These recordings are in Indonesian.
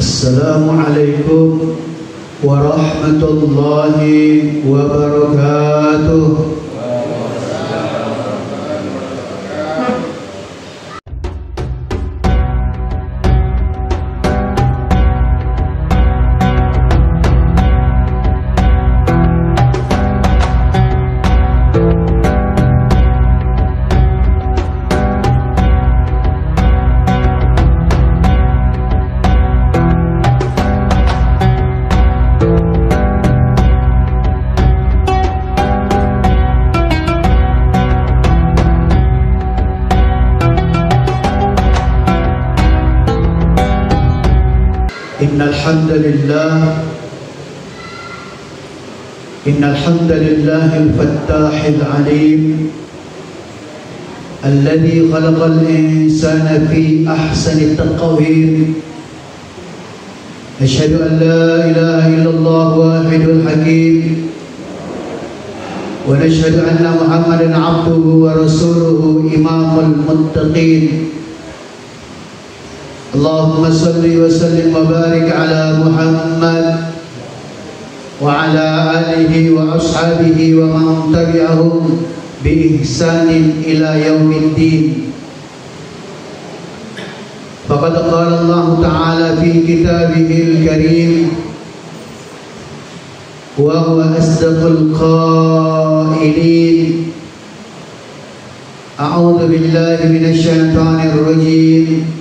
Assalamualaikum warahmatullahi wabarakatuh. إن الحمد لله الفتاح العليم الذي خلق الإنسان في أحسن التقويم. أشهد أن لا إله إلا الله واحد الحكيم، ونشهد أن محمدا عبده ورسوله إمام المتقين. اللهم صل وسلم وبارك على محمد وعلى آله وأصحابه ومن تبعهم بإحسان إلى يوم الدين. فقد قال الله تعالى في كتابه الكريم وهو أصدق القائلين: أعوذ بالله من الشيطان الرجيم،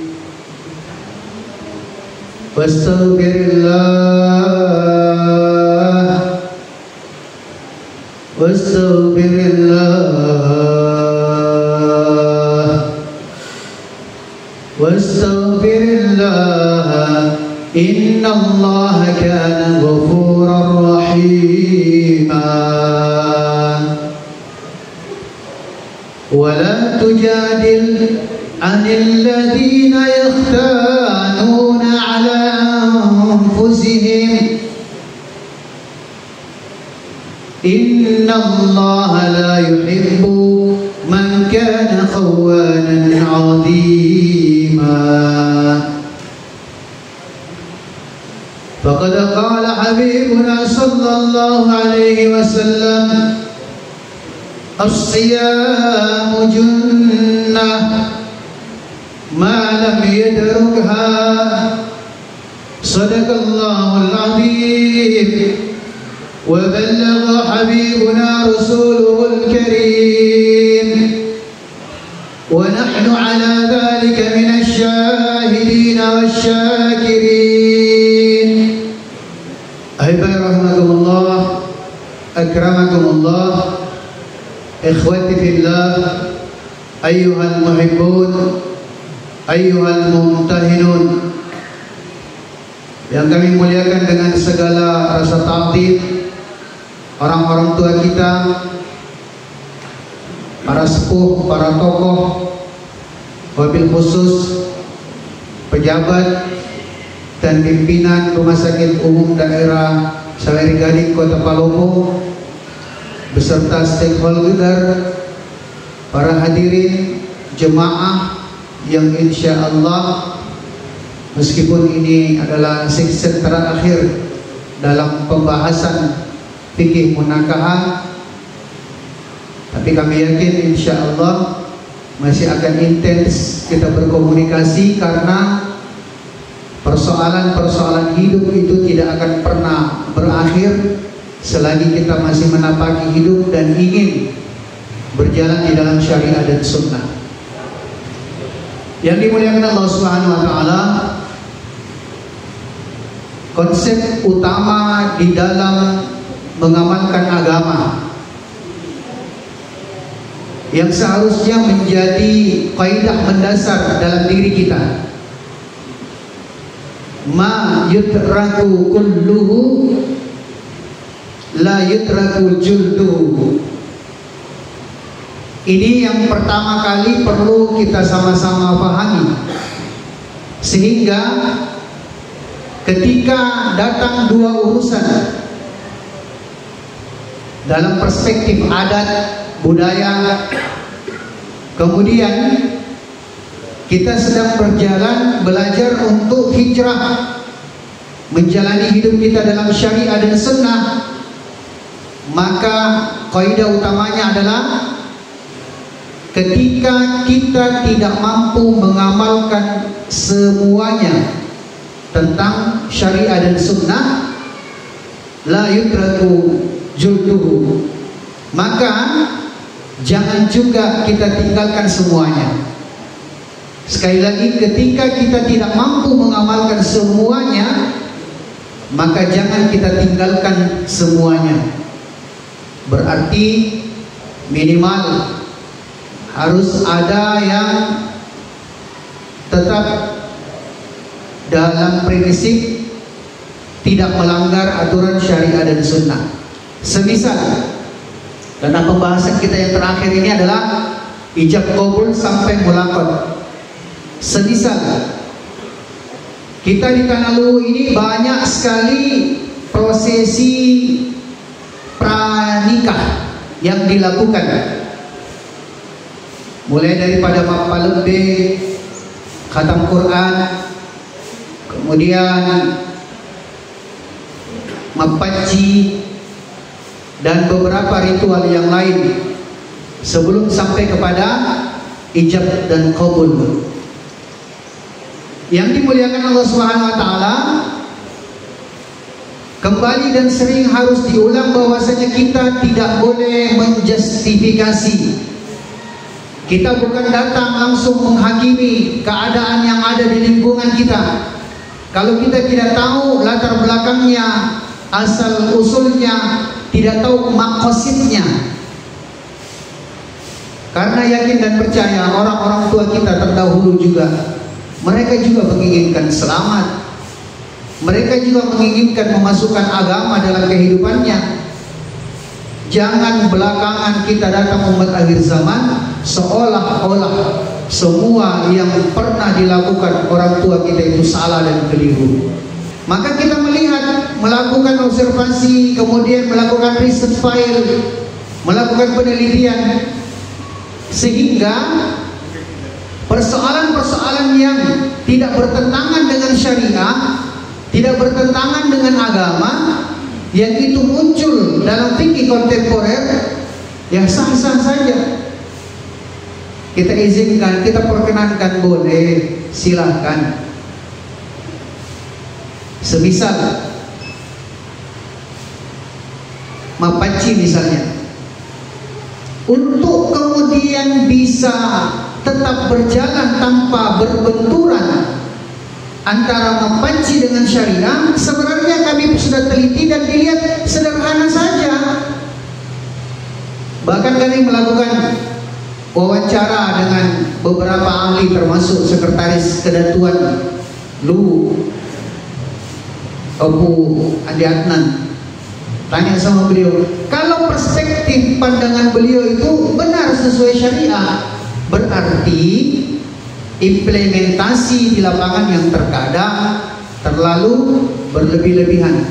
واستغفر الله واستغفر الله واستغفر الله إن الله كان غفورا رحيما. ولا تجادل عن الذين يختانون على أنفسهم إن الله لا يحب من كان خوانا عظيما. فقد قال حبيبنا صلى الله عليه وسلم: الصيام جنة ما لم يدركها. صدق الله العظيم وبلغ حبيبنا رسوله الكريم، ونحن على ذلك من الشاهدين والشاكرين. أحبائي رحمكم الله، أكرمكم الله، إخوتي في الله، أيها المحبون، أيها الممتهنون, yang kami muliakan dengan segala rasa ta'zim, orang-orang tua kita, para sepuh, para tokoh, wabil khusus pejabat dan pimpinan Rumah Sakit Umum Daerah Saweri Gading Kota Palopo beserta stakeholder, para hadirin jemaah yang insya Allah, meskipun ini adalah seksi terakhir dalam pembahasan fikih munakahat, tapi kami yakin insya Allah masih akan intens kita berkomunikasi, karena persoalan-persoalan hidup itu tidak akan pernah berakhir selagi kita masih menapaki hidup dan ingin berjalan di dalam syariat dan sunnah. Yang dimuliakan Allah Subhanahu wa taala, konsep utama di dalam mengamalkan agama yang seharusnya menjadi kaidah mendasar dalam diri kita, ma yutraku kulluhu la yutraku julduhu. Ini yang pertama kali perlu kita sama-sama pahami, sehingga ketika datang dua urusan dalam perspektif adat, budaya, kemudian kita sedang berjalan belajar untuk hijrah menjalani hidup kita dalam syariat dan sunnah, maka kaidah utamanya adalah ketika kita tidak mampu mengamalkan semuanya tentang syariat dan sunnah, la yudraku julduhu, maka jangan juga kita tinggalkan semuanya. Sekali lagi, ketika kita tidak mampu mengamalkan semuanya, maka jangan kita tinggalkan semuanya. Berarti minimal harus ada yang tetap dalam prinsip tidak melanggar aturan syariat dan sunnah. Semisal, karena pembahasan kita yang terakhir ini adalah ijab qabul sampai mulaqat. Semisal kita di Tanah Luwu ini banyak sekali prosesi pranikah yang dilakukan, mulai daripada mapalebe, khatam Quran, kemudian mapaci, dan beberapa ritual yang lain sebelum sampai kepada ijab dan qabul. Yang dimuliakan Allah Subhanahu wa taala, kembali dan sering harus diulang bahwasanya kita tidak boleh menjustifikasi. Kita bukan datang langsung menghakimi keadaan yang ada di lingkungan kita. Kalau kita tidak tahu latar belakangnya, asal usulnya, tidak tahu maqasidnya. Karena yakin dan percaya orang-orang tua kita terdahulu juga, mereka juga menginginkan selamat. Mereka juga menginginkan memasukkan agama dalam kehidupannya. Jangan belakangan kita datang umat akhir zaman seolah-olah semua yang pernah dilakukan orang tua kita itu salah dan keliru. Maka kita melihat, melakukan observasi, kemudian melakukan research file, melakukan penelitian, sehingga persoalan-persoalan yang tidak bertentangan dengan syariah, tidak bertentangan dengan agama, yang itu muncul dalam fikih kontemporer, yang sah-sah saja kita izinkan, kita perkenankan, boleh, silahkan. Semisal mapaci misalnya, untuk kemudian bisa tetap berjalan tanpa berbenturan antara mapaci dengan syariah, sebenarnya kami sudah teliti dan dilihat sederhana saja. Bahkan kami melakukan wawancara dengan beberapa ahli, termasuk sekretaris kedatuan Luwu, Abu Andi Adnan. Tanya sama beliau, kalau perspektif pandangan beliau itu benar sesuai syariah, berarti implementasi di lapangan yang terkadang terlalu berlebih-lebihan.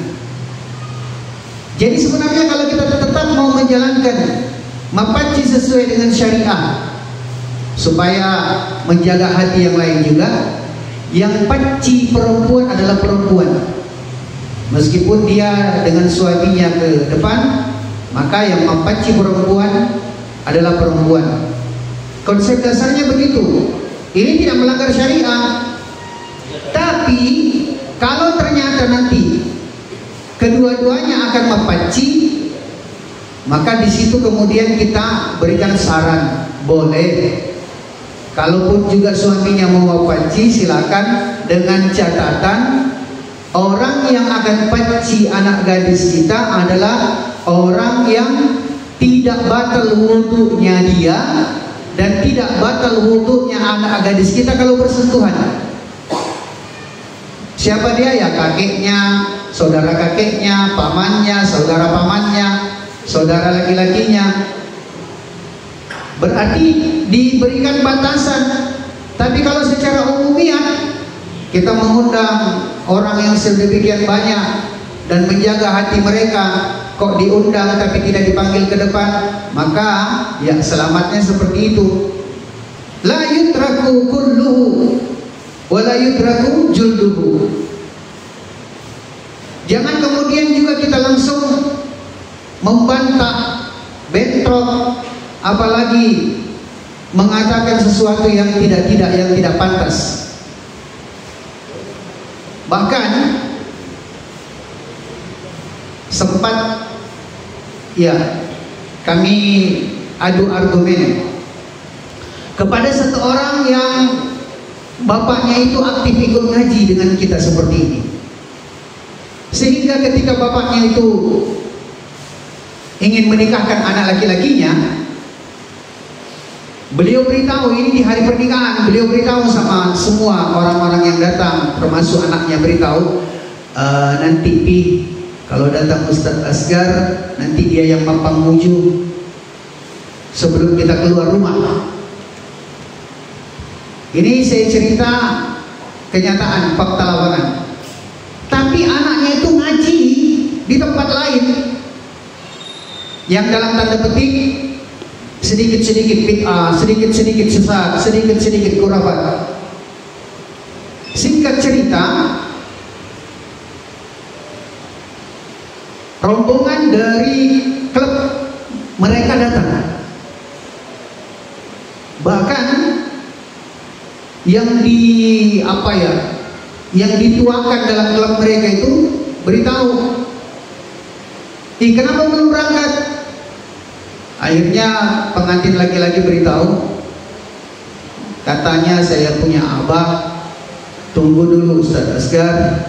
Jadi sebenarnya kalau kita tetap mau menjalankan mapaci sesuai dengan syariah, supaya menjaga hati yang lain juga, yang paci perempuan adalah perempuan. Meskipun dia dengan suaminya ke depan, maka yang mapaci perempuan adalah perempuan. Konsep dasarnya begitu. Ini tidak melanggar syariah. Tapi kalau ternyata nanti kedua-duanya akan mapaci, maka di situ kemudian kita berikan saran, boleh. Kalaupun juga suaminya mau mapaci, silakan, dengan catatan orang yang akan paci anak gadis kita adalah orang yang tidak batal wudunya dia dan tidak batal wudunya anak gadis kita kalau bersentuhan. Siapa dia? Ya kakeknya, saudara kakeknya, pamannya, saudara pamannya, saudara laki-lakinya. Berarti diberikan batasan. Tapi kalau secara umumiat kita mengundang orang yang sedemikian banyak dan menjaga hati mereka, kok diundang tapi tidak dipanggil ke depan, maka ya selamatnya seperti itu. La yutraku kulluhu wa la yutraku julduhu. Jangan kemudian juga kita langsung membantah, bentrok, apalagi mengatakan sesuatu yang tidak pantas. Bahkan sempat kami adu argumen kepada satu orang yang bapaknya itu aktif ikut ngaji dengan kita seperti ini, sehingga ketika bapaknya itu ingin menikahkan anak laki-lakinya, beliau beritahu ini di hari pernikahan, beliau beritahu sama semua orang-orang yang datang, termasuk anaknya, beritahu nanti Pi, kalau datang Ustaz Asgar, nanti dia yang mampang muju sebelum kita keluar rumah. Ini saya cerita kenyataan, fakta lapangan. Tapi anaknya itu ngaji di tempat lain yang dalam tanda petik sedikit-sedikit bid'ah, sedikit-sedikit sesat, sedikit-sedikit khurafat. Singkat cerita, rombongan dari klub mereka datang. Bahkan yang dituangkan dalam klub mereka itu beritahu, kenapa belum berangkat? Akhirnya pengantin laki-laki beritahu, katanya saya punya abah, tunggu dulu Ustaz Asgar,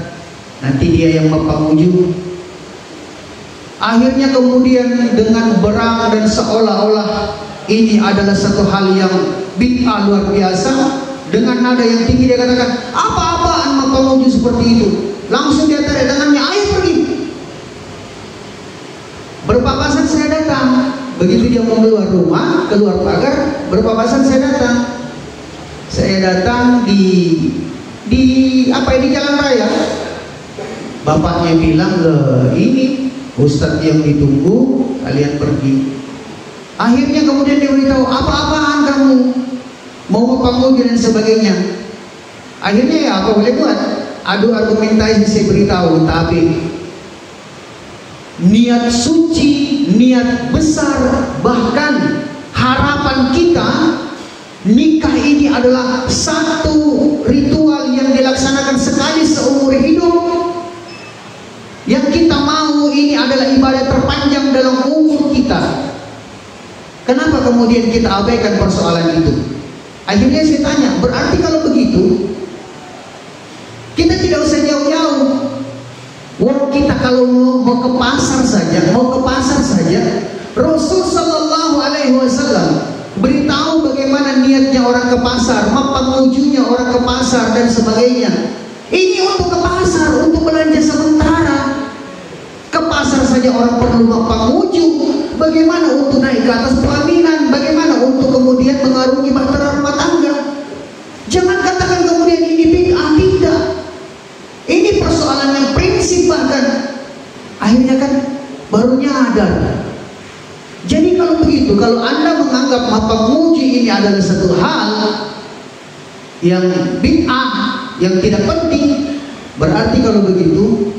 nanti dia yang memuju. Akhirnya kemudian dengan berang dan seolah-olah ini adalah satu hal yang bid'ah luar biasa, dengan nada yang tinggi dia katakan, apa-apaan memuju seperti itu? Langsung dia tarik tangannya, ayo pergi. Berpapasan saya datang. Begitu dia mau keluar rumah, keluar pagar, berpapasan saya datang. Saya datang di jalan raya. Bapaknya bilang, ini Ustadz yang ditunggu, kalian pergi. Akhirnya kemudian dia beritahu, apa-apaan kamu mau memuji dan sebagainya. Akhirnya ya apa boleh buat, adu argumentasi saya beritahu, tapi niat suci, niat besar, bahkan harapan kita, nikah ini adalah satu ritual yang dilaksanakan sekali seumur hidup. Yang kita mau ini adalah ibadah terpanjang dalam umur kita. Kenapa kemudian kita abaikan persoalan itu? Akhirnya saya tanya, berarti kalau begitu kita tidak usah jauh-jauh. Wong kita kalau mau ke pasar saja, Rasul Sallallahu Alaihi Wasallam beritahu bagaimana niatnya orang ke pasar, memujunya orang ke pasar dan sebagainya. Ini untuk ke pasar, untuk belanja sementara. Ke pasar saja orang perlu memuju. Bagaimana untuk naik ke atas pelaminan? Bagaimana untuk kemudian mengarungi bahtera rumah tangga? Jangan katakan kemudian ini bid'ah, tidak. Ini persoalan yang prinsip bahkan. Akhirnya kan baru nyadar. Jadi kalau begitu, kalau Anda menganggap memuji ini adalah satu hal yang bid'ah, yang tidak penting, berarti kalau begitu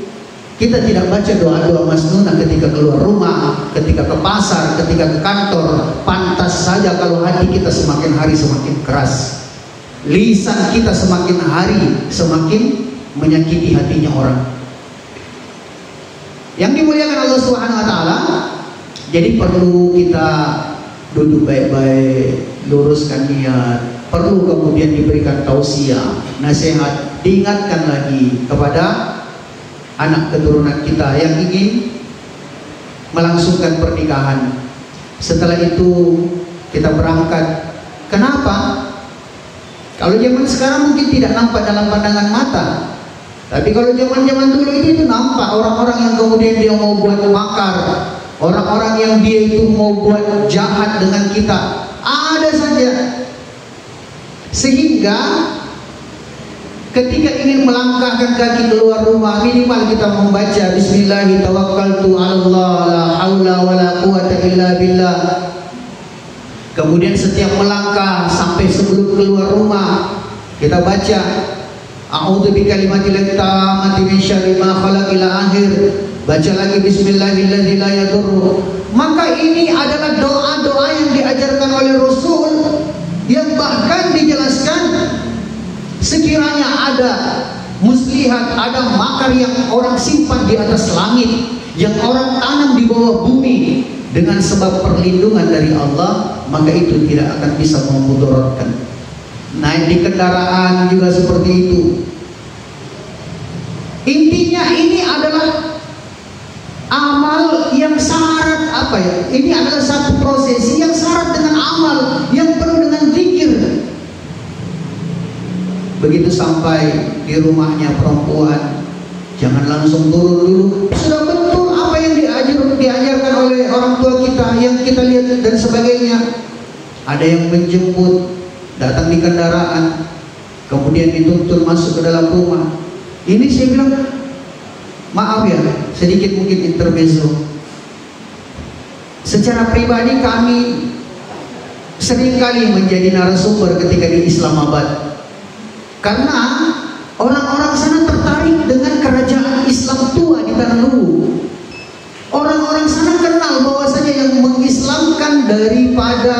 kita tidak baca doa-doa masnunah ketika keluar rumah, ketika ke pasar, ketika ke kantor. Pantas saja kalau hati kita semakin hari semakin keras, lisan kita semakin hari semakin menyakiti hatinya orang. Yang dimuliakan Allah Subhanahu wa taala, jadi perlu kita duduk baik-baik, luruskan niat, perlu kemudian diberikan tausiah, nasihat, diingatkan lagi kepada anak keturunan kita yang ingin melangsungkan pernikahan. Setelah itu kita berangkat. Kenapa? Kalau zaman sekarang mungkin tidak nampak dalam pandangan mata, tapi kalau zaman-zaman dulu itu nampak. Orang-orang yang kemudian dia mau buat makar, orang-orang yang dia itu mau buat jahat dengan kita, ada saja. Sehingga ketika ingin melangkahkan kaki keluar rumah, minimal kita membaca Bismillahirrahmanirrahim, tawakkaltu 'alallah, la haula wala quwata illa billah. Kemudian setiap melangkah sampai sebelum keluar rumah, kita baca A'udzu bikalimatil tammati min syarri ma khalaq ila akhir. baca lagi bismillahirrahmanirrahim la yadurru. Maka ini adalah doa-doa yang diajarkan oleh Rasul, yang bahkan dijelaskan sekiranya ada muslihat, ada makar yang orang simpan di atas langit, yang orang tanam di bawah bumi, dengan sebab perlindungan dari Allah, maka itu tidak akan bisa memudaratkan. Naik di kendaraan juga seperti itu. Intinya ini adalah amal yang syarat apa ya? Ini adalah satu prosesi yang syarat dengan amal, yang penuh dengan zikir. Begitu sampai di rumahnya perempuan, jangan langsung turun dulu. Sudah betul apa yang diajarkan oleh orang tua kita, yang kita lihat dan sebagainya. Ada yang menjemput, datang di kendaraan, kemudian dituntun masuk ke dalam rumah. Ini saya bilang, maaf ya, sedikit mungkin intermezzo. Secara pribadi kami seringkali menjadi narasumber ketika di Islamabad, karena orang-orang sana tertarik dengan kerajaan Islam tua di Tanah Luwu. Orang-orang sana kenal bahwasanya yang mengislamkan daripada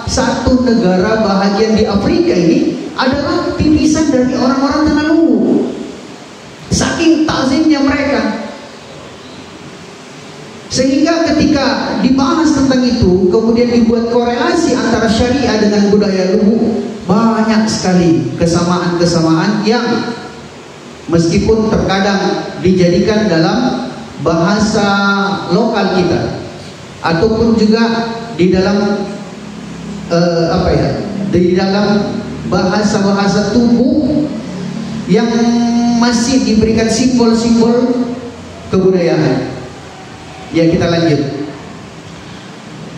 satu negara bahagian di Afrika ini adalah titisan dari orang-orang Tanah Luwu. Saking takzimnya mereka, sehingga ketika dibahas tentang itu, kemudian dibuat korelasi antara syariah dengan budaya Luwu, banyak sekali kesamaan-kesamaan yang meskipun terkadang dijadikan dalam bahasa lokal kita, ataupun juga di dalam di dalam bahasa-bahasa tubuh yang masih diberikan simbol-simbol kebudayaan. Ya, kita lanjut.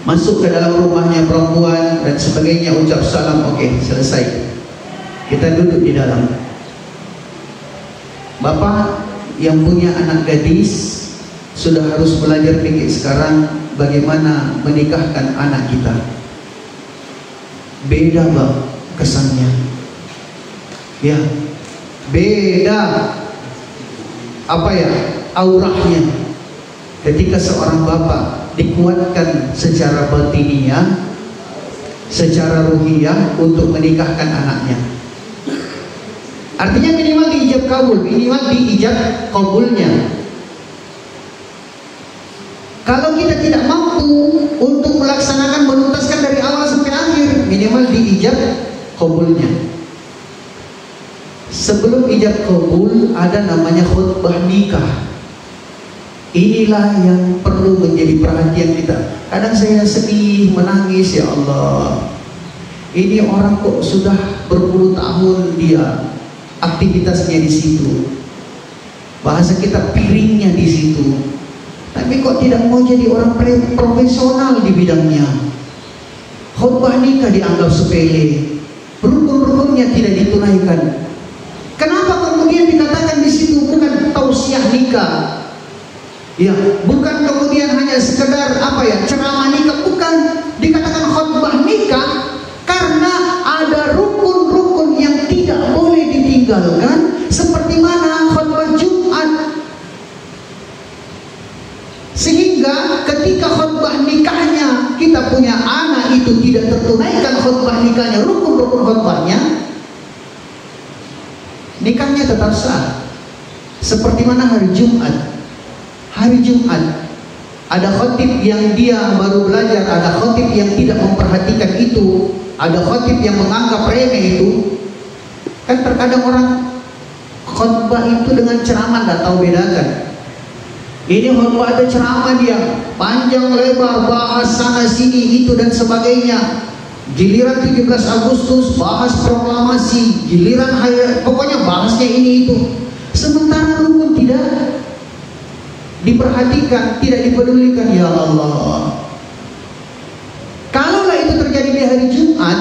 Masuk ke dalam rumahnya perempuan dan sebagainya, ucap salam, oke, selesai. Kita duduk di dalam. Bapak yang punya anak gadis sudah harus belajar fikih sekarang bagaimana menikahkan anak kita. Beda Bang kesannya. Ya, beda apa ya, aurahnya ketika seorang bapak dikuatkan secara batiniah, secara ruhiyah untuk menikahkan anaknya. Artinya minimal diijab kabul, minimal diijab kabulnya. Kalau kita tidak mampu untuk melaksanakan, menuntaskan dari awal sampai akhir, minimal diijab kabulnya. Sebelum ijab kabul ada namanya khutbah nikah. Inilah yang perlu menjadi perhatian kita. Kadang saya sedih, menangis, ya Allah. Ini orang kok sudah berpuluh tahun dia aktivitasnya di situ. Bahasa kita piringnya di situ. Tapi kok tidak mau jadi orang profesional di bidangnya. Khutbah nikah dianggap sepele. Rukun-rukunnya tidak ditunaikan. Kenapa kemudian dikatakan di situ bukan tausiah nikah? Ya, bukan kemudian hanya sekedar ceramah nikah, bukan, dikatakan khutbah nikah karena ada rukun-rukun yang tidak boleh ditinggalkan, seperti mana khutbah Jumat. Sehingga ketika khutbah nikahnya kita punya anak itu tidak tertunaikan khutbah nikahnya, rukun-rukun khutbahnya, nikahnya tetap sah. Seperti mana hari Jumat. Hari Jumat ada khotib yang dia baru belajar, ada khotib yang tidak memperhatikan itu, ada khotib yang menganggap remeh itu. Kan terkadang orang khutbah itu dengan ceramah tidak tahu bedakan. Ini khutbah ada ceramah dia panjang lebar, bahas sana sini itu dan sebagainya. Giliran 17 Agustus bahas proklamasi, giliran hari, pokoknya bahasnya ini itu. Sementara rukun tidak diperhatikan, tidak dipedulikan. Ya Allah, kalaulah itu terjadi di hari Jumat,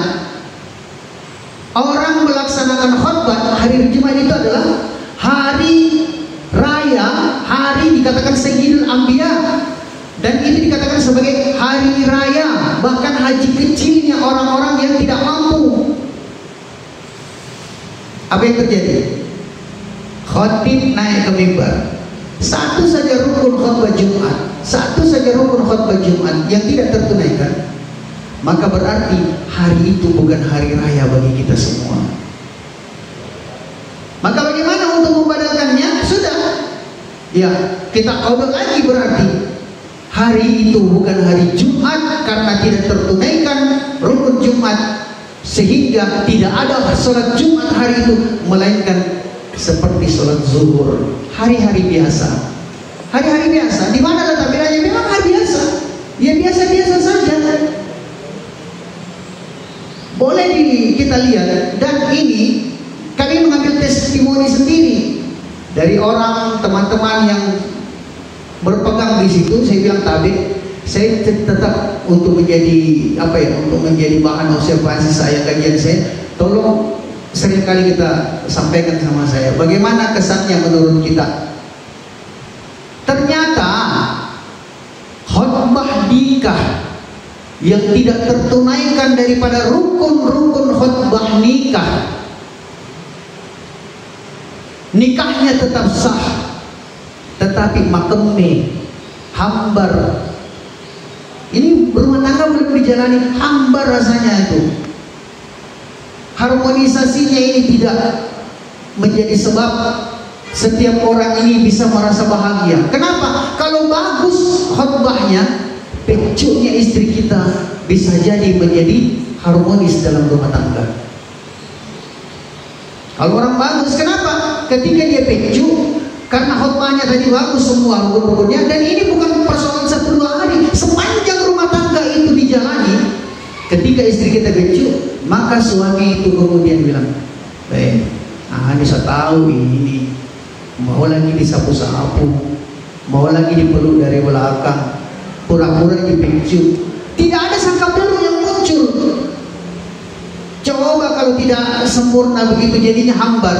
orang melaksanakan khutbah hari Jumat itu adalah hari raya, hari dikatakan Sayyidul Anbiya, dan itu dikatakan sebagai hari raya, bahkan haji kecilnya orang-orang yang tidak mampu. Apa yang terjadi? Khatib naik ke mimbar, Satu saja rukun khutbah Jumat, satu saja rukun khutbah Jumat yang tidak tertunaikan, maka berarti hari itu bukan hari raya bagi kita semua. Maka bagaimana untuk membadalkannya? Sudah, ya kita qada lagi, berarti hari itu bukan hari Jumat karena tidak tertunaikan rukun Jumat, sehingga tidak ada sholat Jumat hari itu, melainkan seperti sholat zuhur, hari-hari biasa. Hari-hari biasa, di mana letak bedanya? Memang hari biasa, ya biasa-biasa saja. Boleh kita lihat, dan ini kami mengambil testimoni sendiri dari orang teman-teman yang berpegang di situ. Saya bilang tadi, saya tetap untuk menjadi untuk menjadi bahan observasi saya, kajian saya. Tolong seringkali kita sampaikan sama saya, bagaimana kesannya menurut kita. Ternyata khutbah nikah yang tidak tertunaikan daripada rukun-rukun khutbah nikah, nikahnya tetap sah, tetapi makemnya hambar. Ini berumah tangga belum dijalani, hambar rasanya itu. Harmonisasinya ini tidak menjadi sebab setiap orang ini bisa merasa bahagia. Kenapa? Kalau bagus khutbahnya, pecuknya istri kita bisa jadi menjadi harmonis dalam rumah tangga. Kalau orang bagus, kenapa? Ketika dia pecuk, karena khutbahnya tadi bagus semua rukun-rukunnya, dan ini bukan persoalan 1-2 hari, sepanjang rumah tangga itu dijalani. Ketika istri kita pecuk, maka suami itu kemudian bilang, ini saya tahu ini mau lagi disapu-sapu, mau lagi dipeluk dari belakang, pura-pura dipecuk. Tidak ada sangka peluk yang muncul. Coba kalau tidak sempurna begitu, jadinya hambar.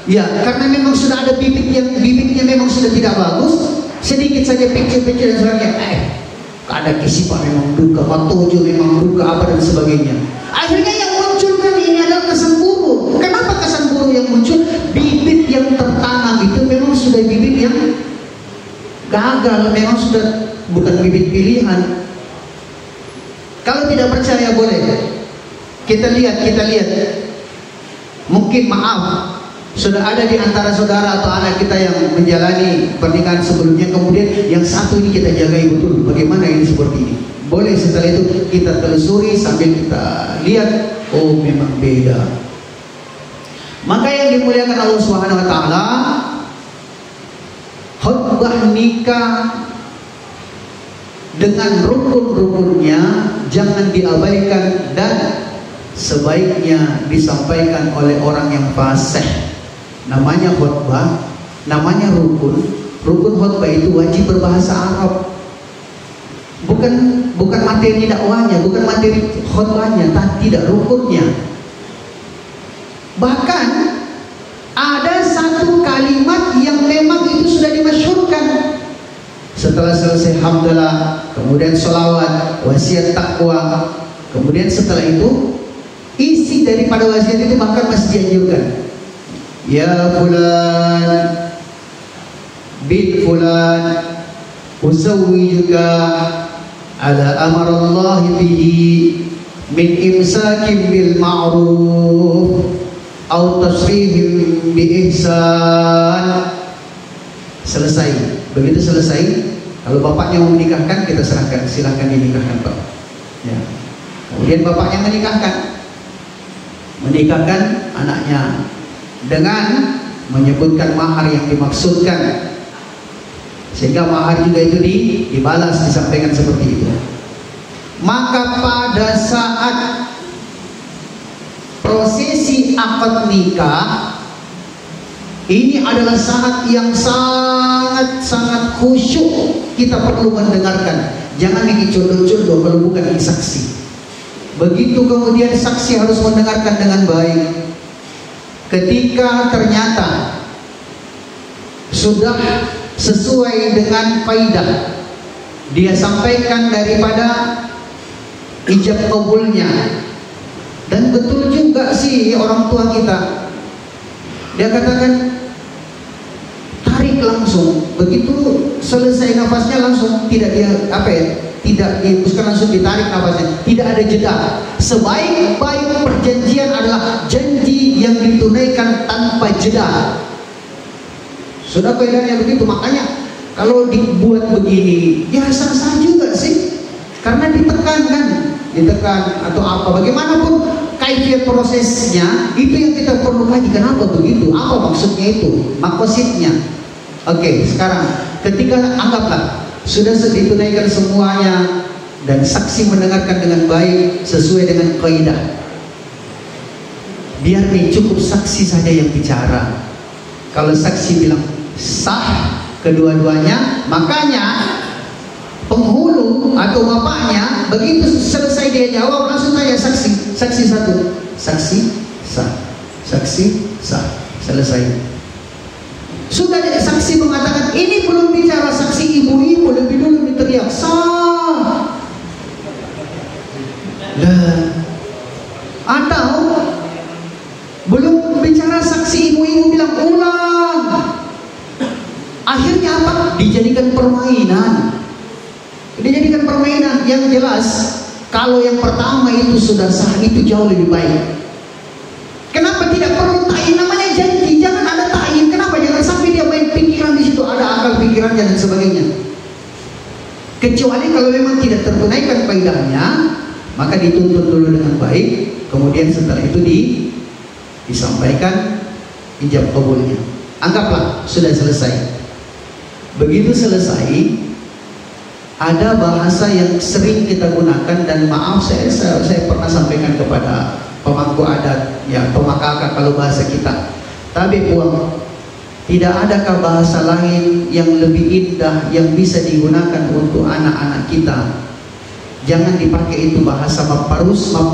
Ya, karena memang sudah ada bibitnya memang sudah tidak bagus. Sedikit saja pecuk-pecuk dan sebagainya. Ada kisipah memang duka, matojo memang duka, apa dan sebagainya. Akhirnya yang muncul kan ini adalah kesan buruk. Kenapa kesan buruk yang muncul? Bibit yang tertanam itu memang sudah bibit yang gagal, memang sudah bukan bibit pilihan. Kalau tidak percaya boleh kita lihat. Mungkin maaf, sudah ada di antara saudara atau anak kita yang menjalani pernikahan sebelumnya, kemudian yang satu ini kita jagai betul, bagaimana ini seperti ini. Boleh setelah itu kita telusuri sambil kita lihat, oh memang beda. Maka yang dimuliakan Allah Subhanahu wa taala, khutbah nikah dengan rukun-rukunnya jangan diabaikan, dan sebaiknya disampaikan oleh orang yang fasih. Namanya khutbah, namanya rukun. Rukun khutbah itu wajib berbahasa Arab. Bukan materi dakwahnya, bukan materi khutbahnya, tidak rukunnya. Bahkan ada satu kalimat yang memang itu sudah dimasyhurkan. Setelah selesai hamdalah, kemudian sholawat, wasiat takwa, kemudian setelah itu isi daripada wasiat itu bahkan masih dianjurkan. Ya fulan bint fulan uzawwijuka ala amarallahi bihi min imsakin bil ma'ruf atau tasrihim bi ihsan. Selesai. Begitu selesai, kalau bapaknya mau menikahkan, kita serahkan, silahkan dinikahkan Pak. Ya. Kemudian bapaknya menikahkan anaknya dengan menyebutkan mahar yang dimaksudkan, sehingga mahar juga itu dibalas, disampaikan seperti itu. Maka pada saat prosesi akad nikah, ini adalah saat yang sangat khusyuk. Kita perlu mendengarkan, jangan dicodoh-codoh kalau bukan saksi. Begitu kemudian saksi harus mendengarkan dengan baik. Ketika ternyata sudah sesuai dengan kaidah, dia sampaikan daripada ijab kabulnya, dan betul juga sih orang tua kita, dia katakan tarik langsung langsung begitu selesai nafasnya langsung tidak tidak dihembuskan, langsung ditarik nafasnya, tidak ada jeda. Sebaik-baik perjanjian adalah janji yang ditunaikan tanpa jeda. Sudah kaidahnya begitu. Makanya kalau dibuat begini ya sah-sah juga sih, karena ditekan atau apa, bagaimanapun kaifiat prosesnya itu yang kita perlu kaji. Kenapa begitu, apa maksudnya itu, maksudnya. Oke, sekarang ketika anggaplah sudah ditunaikan semuanya dan saksi mendengarkan dengan baik sesuai dengan kaidah, biar nih cukup saksi saja yang bicara. Kalau saksi bilang sah kedua-duanya, makanya penghulu atau bapaknya begitu selesai dia jawab langsung tanya saksi satu, saksi sah, selesai. Sudah saksi mengatakan ini belum bicara, saksi ibu-ibu lebih dulu diteriak sah. Atau belum bicara saksi ibu-ibu bilang ulang. Akhirnya apa? Dijadikan permainan. Yang jelas kalau yang pertama itu sudah sah itu jauh lebih baik. Kenapa tidak perlu ta'yin, namanya janji, jangan ada ta'yin. Kenapa? Jangan sampai dia main pikiran di situ, ada akal pikirannya dan sebagainya. Kecuali kalau memang tidak tertunaikan kaidahnya, maka dituntut dulu dengan baik, kemudian setelah itu disampaikan ijab qabulnya. Anggaplah sudah selesai. Begitu selesai, ada bahasa yang sering kita gunakan, dan maaf saya pernah sampaikan kepada pemangku adat, ya pemakaka kalau bahasa kita. Tapi buang, tidak adakah bahasa lain yang lebih indah yang bisa digunakan untuk anak-anak kita? Jangan dipakai itu bahasa maparusa.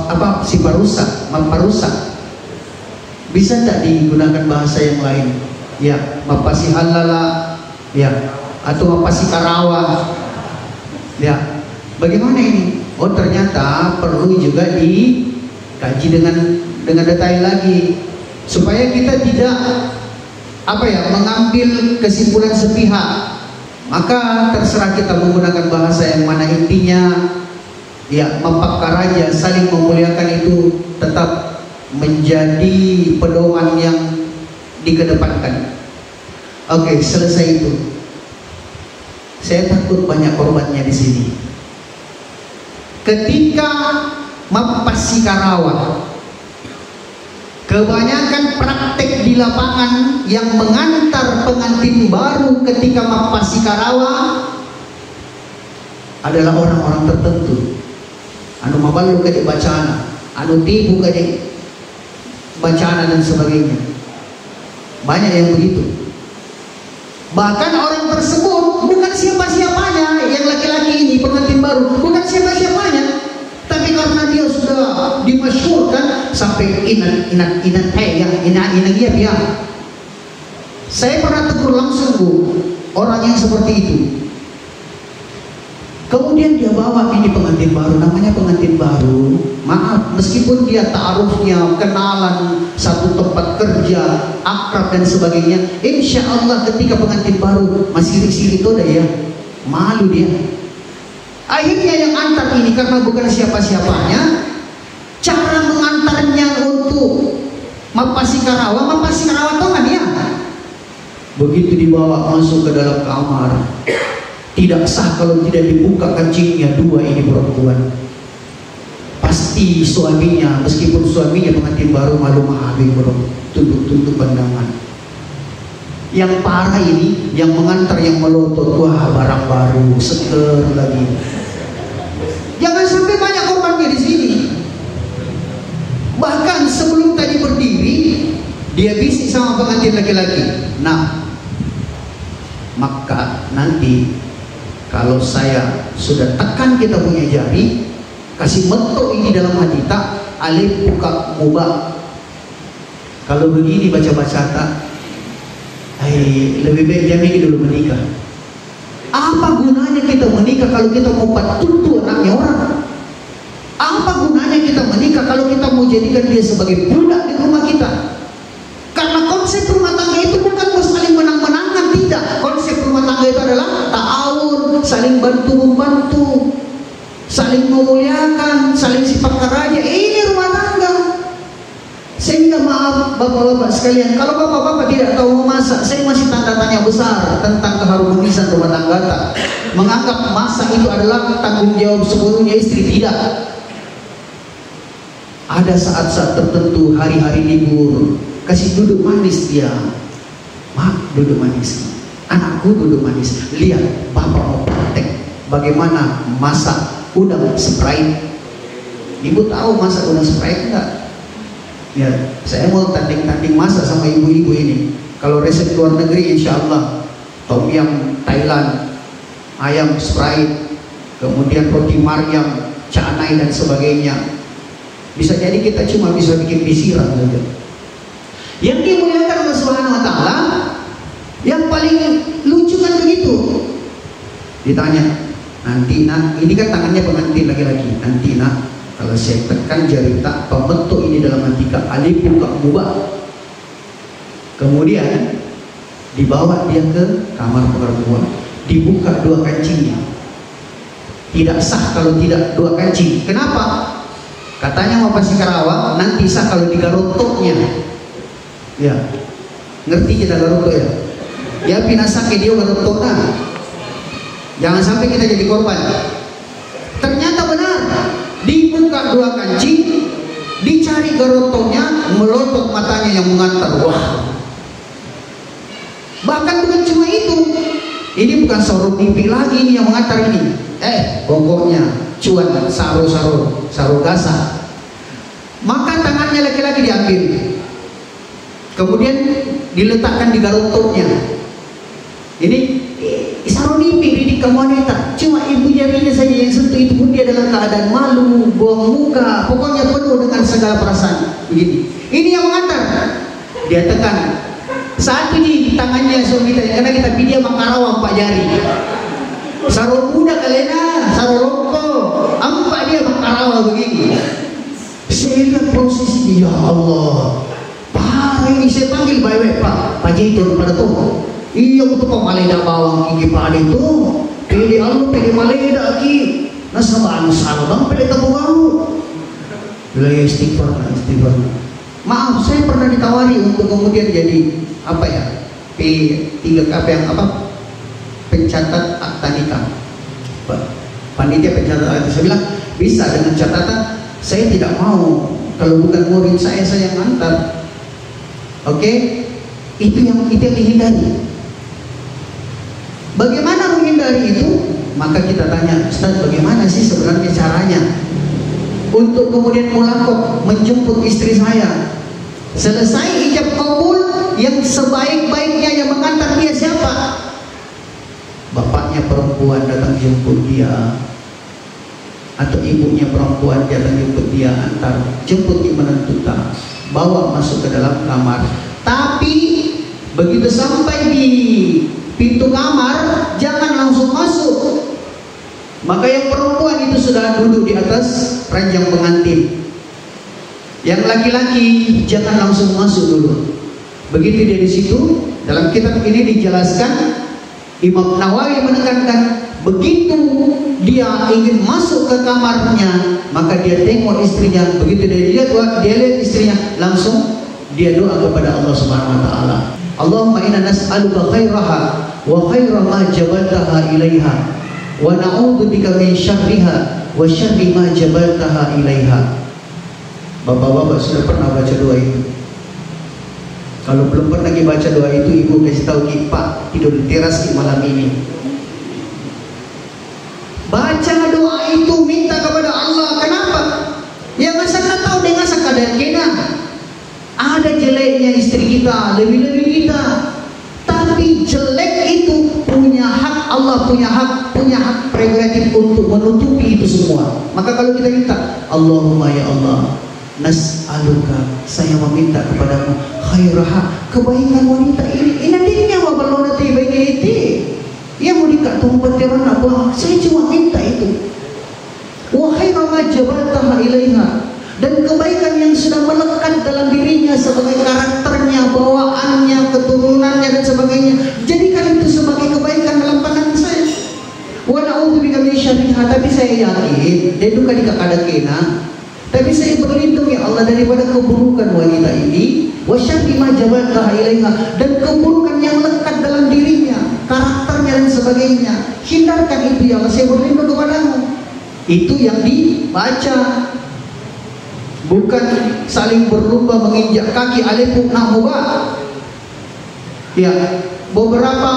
Bisa tidak digunakan bahasa yang lain? Ya, mapasi halala, ya, atau mapasi karawa. Ya, bagaimana ini? Oh, ternyata perlu juga dikaji dengan detail lagi supaya kita tidak mengambil kesimpulan sepihak. Maka terserah kita menggunakan bahasa yang mana, intinya ya mempakaraja, saling memuliakan itu tetap menjadi pedoman yang dikedepankan. Oke, selesai itu. Saya takut banyak korbannya di sini. Ketika mapasi karawa, kebanyakan praktek di lapangan yang mengantar pengantin baru ketika mapasi karawa adalah orang-orang tertentu. Anu mabalu ke bacana, anu tibu ke bacana dan sebagainya. Banyak yang begitu. Bahkan orang tersebut bukan siapa-siapanya, yang laki-laki ini pengantin baru bukan siapa-siapanya, tapi karena dia sudah dimasyhurkan sampai inat dia. Saya pernah tegur langsung orang yang seperti itu. Kemudian dia bawa ini pengantin baru, namanya pengantin baru. Maaf, meskipun dia ta'arufnya, kenalan, satu tempat kerja, akrab dan sebagainya, insya Allah ketika pengantin baru masih sirik-sirik itu ya, malu dia. Akhirnya yang antar ini karena bukan siapa-siapanya, cara mengantarnya untuk mapasi karawa tahu kan dia? Begitu dibawa masuk ke dalam kamar, tidak sah kalau tidak dibuka kancingnya, dua ini perempuan. Pasti suaminya, meskipun suaminya pengantin baru, malu mahabing tunduk pandangan. Yang parah ini, yang mengantar, yang melotot, wah barang baru, seger lagi. Jangan sampai banyak korbannya di sini. Bahkan sebelum tadi berdiri, dia bisik sama pengantin laki-laki. Nah, maka nanti kalau saya sudah tekan kita punya jari, kasih metok ini dalam hati tak, alif buka mubah. Kalau begini baca-baca tak, lebih baik jami dulu menikah. Apa gunanya kita menikah kalau kita mau patutu anaknya orang? Apa gunanya kita menikah kalau kita mau jadikan dia sebagai budak di rumah kita? Karena konsep rumah tangga itu bukan saling menang-menangan, tidak. Konsep rumah tangga itu adalah ta'awun, saling bantu-membantu, saling memuliakan, saling sifat karaja. Ini rumah tangga. Sehingga maaf bapak-bapak sekalian, kalau bapak-bapak tidak tahu memasak, saya masih tanda tanya besar tentang keharmonisan rumah tangga. Menganggap masak itu adalah tanggung jawab sepenuhnya istri, tidak. Ada saat-saat tertentu, hari-hari libur, kasih duduk manis dia. Mak, duduk manis. Anakku duduk manis. Lihat, bapak mau praktek bagaimana masak udang Sprite. Ibu tahu masak udang Sprite enggak? Ya, saya mau tanding-tanding masak sama ibu-ibu ini. Kalau resep luar negeri, insya Allah tom yum Thailand, ayam Sprite, kemudian roti Maryam, canai dan sebagainya. Bisa jadi kita cuma bisa bikin bisiran saja. Yang dimuliakan Allah Subhanahu Wa Taala, yang paling lucu kan begitu. Ditanya, nanti nak, ini kan tangannya pengantin laki-laki. Nanti nak, kalau saya tekan jari tak pembentuk ini dalam hati kak, alif buka mubah. Kemudian dibawa dia ke kamar perempuan, dibuka dua kancingnya. Tidak sah kalau tidak dua kancing. Kenapa? Katanya mau pasti Karawang, nanti sah kalau digarotoknya. Ya, ngerti kita garotok ya? Ya pinasake dia garotoknya. Jangan sampai kita jadi korban. Ternyata benar. Dibuka dua kancing, dicari garotoknya, melotot matanya yang mengantar. Wah. Bahkan bukan cuma itu, ini bukan sarung mimpi lagi ini yang mengantar ini. Pokoknya cuan saru gasa. Maka tangannya laki-laki diambil, kemudian diletakkan di garotoknya. Ini sarung mimpi didik kamu wanita, cuma ibu jarinya saja yang sentuh, itu pun dia dalam keadaan malu, buang muka, pokoknya penuh dengan segala perasaan. Begini, ini yang mengantar, dia tekan satu di tangannya suami kita, karena kita pilih Makarawang Pak Jari, sarung muda kalena, sarung rokok, ampak dia Makarawang begini. Saya lihat posisi, ya Allah, parah ini. Saya panggil baik-baik Pak Jaitur pada toko. Iya untuk pemaleda bawang gigi pada itu pilih alu pilih maleda ki nasabah bang pilih tamu baru wilayah istighfar. Maaf, saya pernah ditawari untuk kemudian jadi apa ya, P3KP yang apa, pencatat akta nikah, panitia pencatat akta. Saya bilang bisa, dengan catatan saya tidak mau kalau bukan murid saya yang antar. Oke, itu yang dihindari. Bagaimana menghindari itu? Maka kita tanya, Ustaz, bagaimana sih sebenarnya caranya untuk kemudian mulakok menjemput istri saya? Selesai ijab kabul, yang sebaik-baiknya yang mengantar dia siapa? Bapaknya perempuan datang jemput dia, atau ibunya perempuan datang jemput dia, antar, jemput di menentukan, bawa masuk ke dalam kamar. Tapi begitu sampai di pintu kamar, jangan langsung masuk. Maka yang perempuan itu sudah duduk di atas ranjang pengantin. Yang laki-laki jangan langsung masuk dulu. Begitu dia di situ, dalam kitab ini dijelaskan, Imam Nawawi menekankan, begitu dia ingin masuk ke kamarnya, maka dia tengok istrinya. Begitu dia lihat istrinya, langsung dia doa kepada Allah Subhanahu Wa Taala. Allahumma inna nas'aluka khairaha wa khaira ma jabaltaha ilaiha wa na'udzu bika min syarriha wa syarri ma jabaltaha ilaiha. Bapak-bapak sudah pernah baca doa itu? Kalau belum pernah baca doa itu, ibu kasih tahu Pak tidur di teras di malam ini. Baca doa itu, minta kepada Allah. Kenapa? Ya masa tahu dengan sekadar kena. Ada jeleknya istri kita, lebih-lebih kita. Tapi jelek itu punya hak, Allah punya hak prerogatif untuk menutupi itu semua. Maka kalau kita minta, Allahumma ya Allah, nas'aluka, saya meminta kepadamu khairaha, kebaikan wanita ini. Nantinya wabalona ti baik itu. Ia mau dikatakan petiran apa? Saya cuma minta itu. Wa khaira ma jabaltaha ilaiha, dan kebaikan yang sudah melekat dalam dirinya sebagai karakternya, bawaannya, keturunannya dan sebagainya. Jadikan itu sebagai kebaikan tapi saya yakin dia duka di kakada kena. Tapi saya berlindung ya Allah daripada keburukan wanita ini, wasyarri ma jabaltaha ilaiha, dan keburukan yang lekat dalam dirinya, karakternya dan sebagainya. Hindarkan itu ya Allah, saya berlindung kepadamu. Itu yang dibaca. Bukan saling berlomba menginjak kaki alaikum nahmuba. Ya, beberapa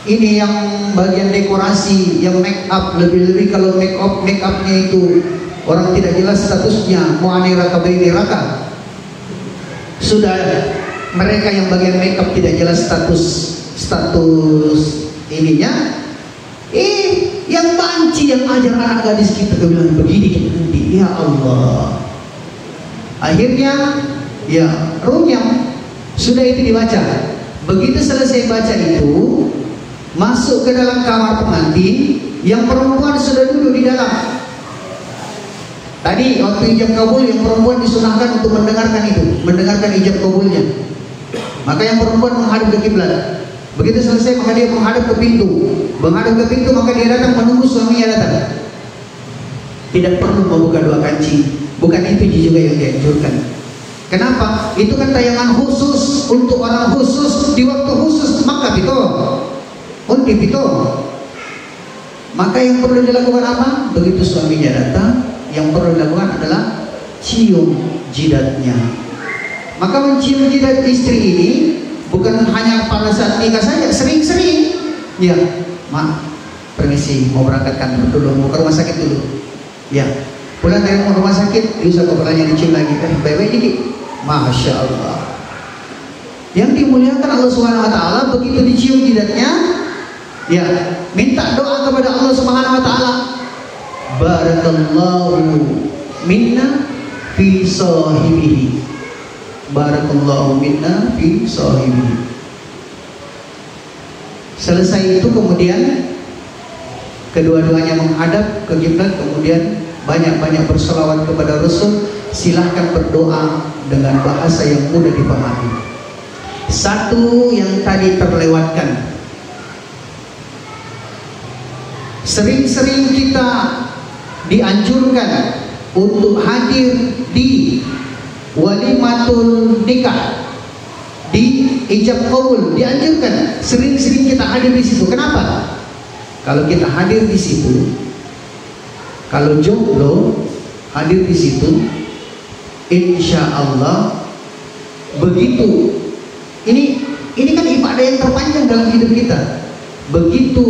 ini yang bagian dekorasi, yang make up, lebih-lebih kalau make upnya itu orang tidak jelas statusnya, mu'ani raka baini raka. Sudah mereka yang bagian make up tidak jelas status ininya. Yang banci, yang ajar anak gadis kita bilang begini nanti, ya Allah. Akhirnya ya runyam. Sudah itu dibaca. Begitu selesai baca itu, masuk ke dalam kamar pengantin, yang perempuan sudah duduk di dalam. Tadi waktu ijab kabul yang perempuan disunahkan untuk mendengarkan ijab kabulnya. Maka yang perempuan menghadap ke kiblat. Begitu selesai maka dia menghadap ke pintu. Menghadap ke pintu maka dia datang menunggu suaminya datang. Tidak perlu membuka dua kancing. Bukan itu juga yang dianjurkan. Kenapa? Itu kan tayangan khusus untuk orang khusus di waktu khusus. Maka itu maka yang perlu dilakukan apa? Begitu suaminya datang, yang perlu dilakukan adalah cium jidatnya. Maka mencium jidat istri ini bukan hanya pada saat nikah saja, sering-sering. Ya, mak, permisi mau berangkat kantor dulu, mau ke rumah sakit dulu. Ya, pulang dari rumah sakit, diusap kepalanya dicium lagi. Baik-baik dikit. Masya Allah. Yang dimuliakan Allah Subhanahu Wa Taala, begitu dicium jidatnya, ya, minta doa kepada Allah Subhanahu Wa Taala. Barakallahu minna fi sahibihi. Barakallahu minna fi sahibihi. Selesai itu kemudian kedua-duanya menghadap ke kiblat, kemudian banyak-banyak berselawat kepada Rasul. Silahkan berdoa dengan bahasa yang mudah dipahami. Satu yang tadi terlewatkan, sering-sering kita dianjurkan untuk hadir di walimatul nikah, di ijab kabul, dianjurkan sering-sering kita hadir di situ. Kenapa? Kalau kita hadir di situ, kalau jomblo hadir di situ, insya Allah begitu. Ini kan ibadah yang terpanjang dalam hidup kita. Begitu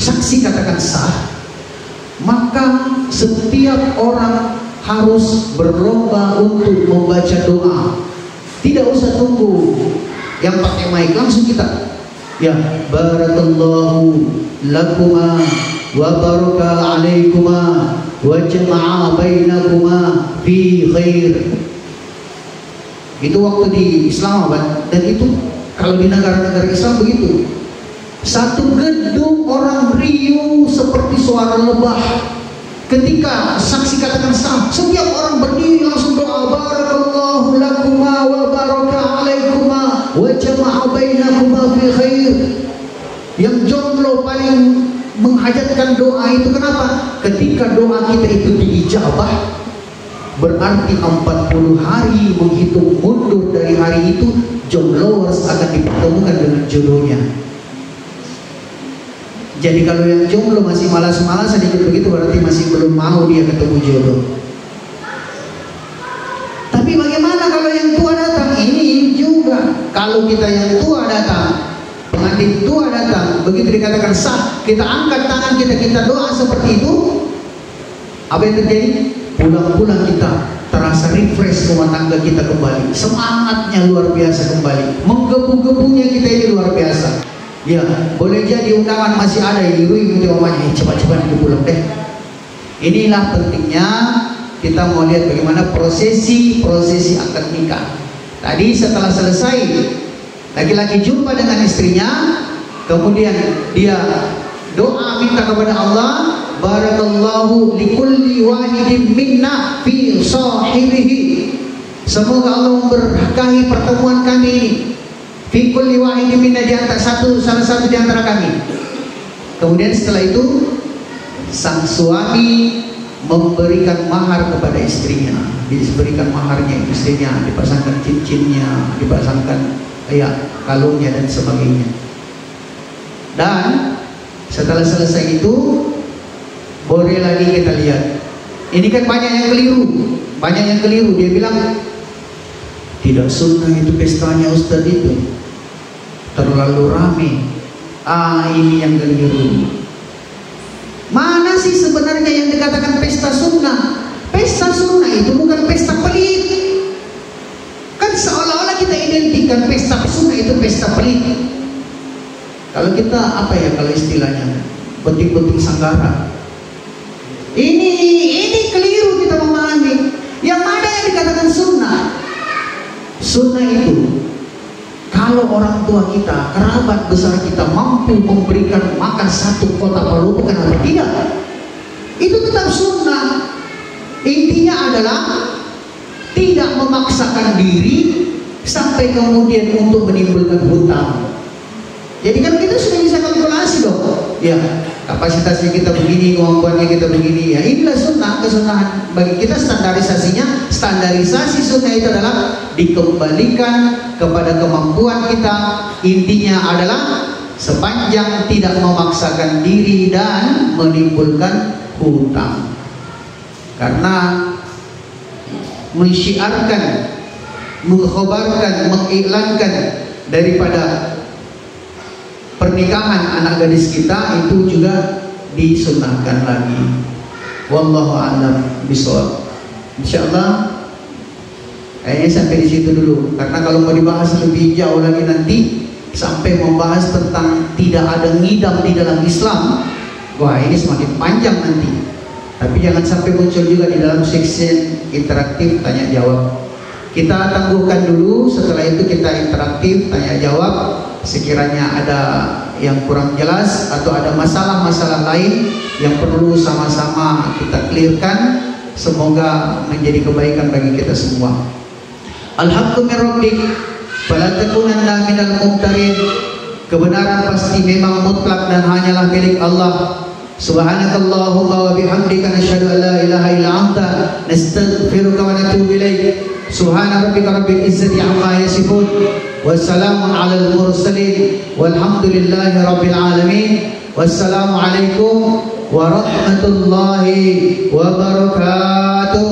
saksi katakan sah, maka setiap orang harus berlomba untuk membaca doa. Tidak usah tunggu yang pakai mic, langsung kita. Ya, barakallahu lakuma wa baraka alaikuma wa jama'a bainakuma fi khair. Itu waktu di Islamabad, dan itu kalau di negara-negara Islam begitu. Satu gedung orang riuh seperti suara lebah. Ketika saksi katakan sah, setiap orang berdiri langsung doa, barakallahu lakuma wa baraka alaikuma wa jama'a bainakuma fi khair. Yang jomblo paling menghajatkan doa itu kenapa? Ketika doa kita itu diijabah, berarti 40 hari menghitung mundur dari hari itu, jombloers akan dipertemukan dengan jodohnya. Jadi kalau yang jomblo masih malas-malasan sedikit begitu, berarti masih belum mau dia ketemu jodoh. Tapi bagaimana kalau yang tua datang? Ini juga, kalau kita yang tua datang, pengantin tua datang, begitu dikatakan sah, kita angkat tangan kita doa seperti itu, apa yang terjadi? Pulang-pulang kita terasa refresh rumah tangga kita kembali, semangatnya luar biasa kembali, menggebu-gebunya kita ini luar biasa. Ya, boleh jadi undangan masih ada, ibu-ibu mamanya, cepat-cepat itu pulang deh. Inilah pentingnya kita mau lihat bagaimana prosesi akad nikah. Tadi setelah selesai, laki-laki jumpa dengan istrinya, kemudian dia doa minta kepada Allah, barakallahu likulli wahidin minna fi sahibihi. Semoga Allah memberkahi pertemuan kami ini. Fi kulli wahidin minna, salah satu di antara kami. Kemudian setelah itu sang suami memberikan mahar kepada istrinya, diberikan maharnya istrinya, dipasangkan cincinnya, dipasangkan kalungnya dan sebagainya. Dan setelah selesai itu boleh lagi kita lihat. Ini kan banyak yang keliru. Dia bilang tidak sunnah itu pestanya Ustadz itu, terlalu rame. Ini yang keliru. Mana sih sebenarnya yang dikatakan pesta sunnah? Pesta sunnah itu bukan pesta pelit. Kan seolah-olah kita identikan pesta sunnah itu pesta pelit. Kalau kita kalau istilahnya penting-penting sanggara. Ini keliru kita memahami. Yang mana yang dikatakan sunnah? Sunnah itu kalau orang tua kita, kerabat besar kita mampu memberikan makan satu kota palu, bukan apa tidak, itu tetap sunnah. Intinya adalah tidak memaksakan diri sampai kemudian untuk menimbulkan hutang. Jadi kan kita sudah bisa kalkulasi dong. Ya, kapasitasnya kita begini, kemampuannya kita begini. Ya, inilah sunnah, kesunahan bagi kita. Standarisasi sunnah itu adalah dikembalikan kepada kemampuan kita. Intinya adalah sepanjang tidak memaksakan diri dan menimbulkan hutang. Karena mensyiarkan, mengkhabarkan, mengiklankan daripada pernikahan anak gadis kita itu juga disunnahkan lagi. Wallahu a'lam bishawab. Insyaallah kayaknya sampai di situ dulu, karena kalau mau dibahas lebih jauh lagi nanti sampai membahas tentang tidak ada ngidam di dalam Islam, wah ini semakin panjang nanti. Tapi jangan sampai muncul juga di dalam section interaktif tanya jawab. Kita tangguhkan dulu, setelah itu kita interaktif tanya jawab. Sekiranya ada yang kurang jelas atau ada masalah-masalah lain yang perlu sama-sama kita clearkan, semoga menjadi kebaikan bagi kita semua. Al-haqqu min rabbik fala takunanna minal mumtarin. Kebenaran pasti memang mutlak dan hanyalah milik Allah. Subhanakallahumma wa bihamdika nasyhadu an la ilaha illa anta nastaghfiruka wa natubu ilaik. Subhana rabbika rabbil izzati amma yasifun, wassalamun alal mursalin, walhamdulillahi rabbil alamin. Wassalamu alaikum warahmatullahi wabarakatuh.